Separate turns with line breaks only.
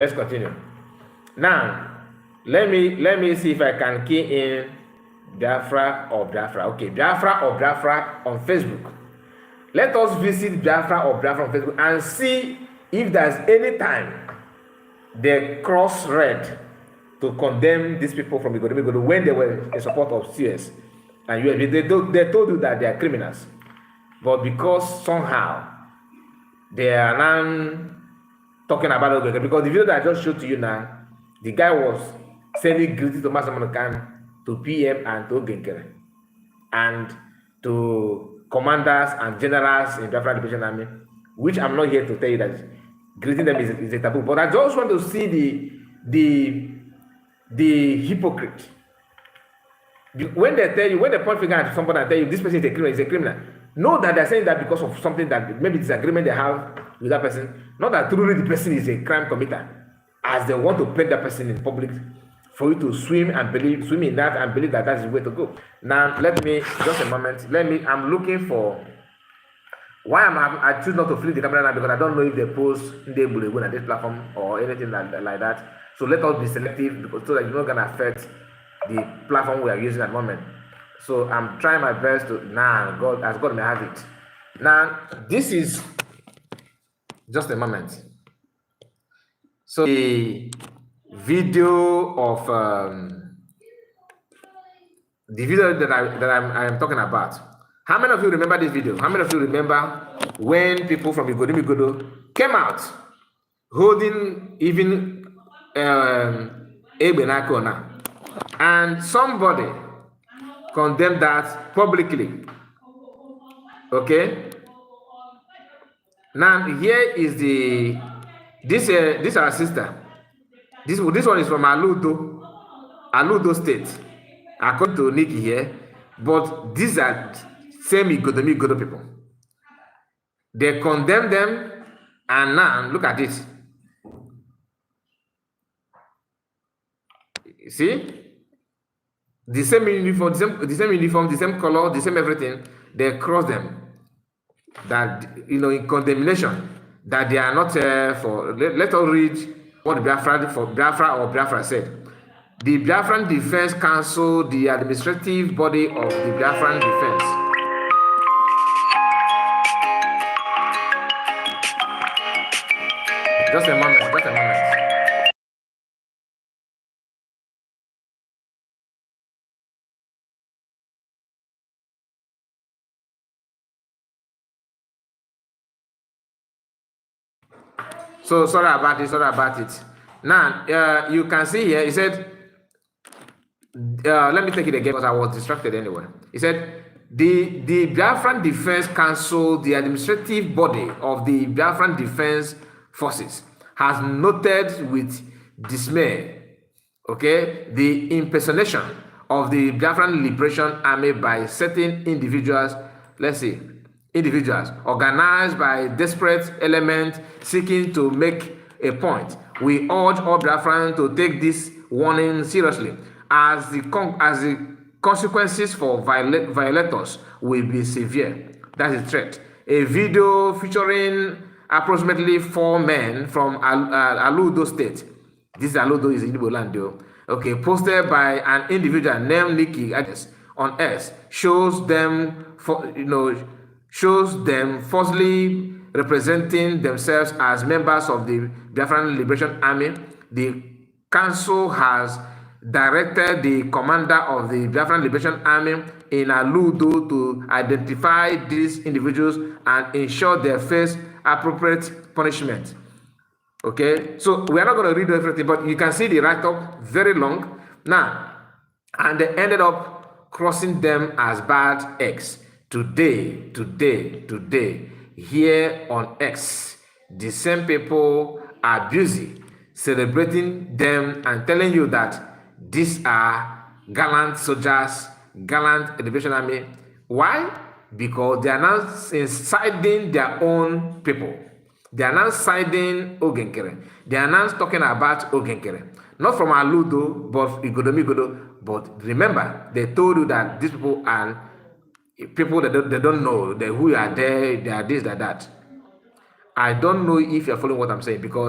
Let's continue. Now, let me see if I can key in Biafra or Biafra. Okay, Biafra or Biafra on Facebook. Let us visit Biafra or Biafra on Facebook and see if there's any time they cross red to condemn these people from Igodo when they were in support of CS and USB. They told you that they are criminals, but because somehow they are now talking about it, because the video that I just showed to you now, the guy was sending greetings to Masamonokan, to PM and to Ogenkere, and to commanders and generals in Biafra Liberation Army, which I'm not here to tell you that greeting them is a taboo. But I just want to see the hypocrite. When they tell you, when they point finger at somebody and tell you this person is a criminal, know that they're saying that because of something that maybe disagreement they have with that person, not that truly the person is a crime committer, as they want to paint that person in public for you to swim in that and believe that that's the way to go. Now, let me, just a moment, I'm looking for, I choose not to flip the camera now because I don't know if they post Ndebule at this platform or anything like that. So let us be selective because so that you're not going to affect the platform we are using at the moment. So I'm trying my best to, God may have it. Now, this is, just a moment. So the video of the video that I'm talking about. How many of you remember this video? How many of you remember when people from Igodo came out holding even Ebenakona, and somebody condemned that publicly? Okay. Now here is this our sister. This one is from Aludo State, according to Nikki here. But these are same Igodo people. They condemn them, and now look at it. See, the same uniform, the same color, the same everything. They cross them. That in condemnation, that they are not for. Let us read what Biafra said. The Biafran Defense Council, the administrative body of the Biafran Defense. Just a moment. So sorry about it. Now, you can see here, he said, let me take it again because I was distracted anyway. He said, the Biafran Defense Council, the administrative body of the Biafran Defense Forces, has noted with dismay, okay, the impersonation of the Biafran Liberation Army by certain individuals, organized by desperate elements seeking to make a point. We urge all Biafrans to take this warning seriously, as the consequences for violators will be severe. That is threat. A video featuring approximately 4 men from Aludo State. This Aludo is in Igbo land, though. Okay, posted by an individual named Nikki on X, shows them falsely representing themselves as members of the Biafran Liberation Army. The council has directed the commander of the Biafran Liberation Army in Aludo to identify these individuals and ensure they face appropriate punishment. Okay, so we are not going to read everything, but you can see the write-up, very long. Now, and they ended up crossing them as bad eggs. Today, here on X, the same people are busy celebrating them and telling you that these are gallant soldiers, gallant Liberation Army. Why? Because they are now siding their own people. They are now siding Ogenkere. They are now talking about Ogenkere. Not from Aludo, but Igodo. But remember, they told you that these people are people that they don't know, who are there, they are this, they are that. I don't know if you're following what I'm saying, because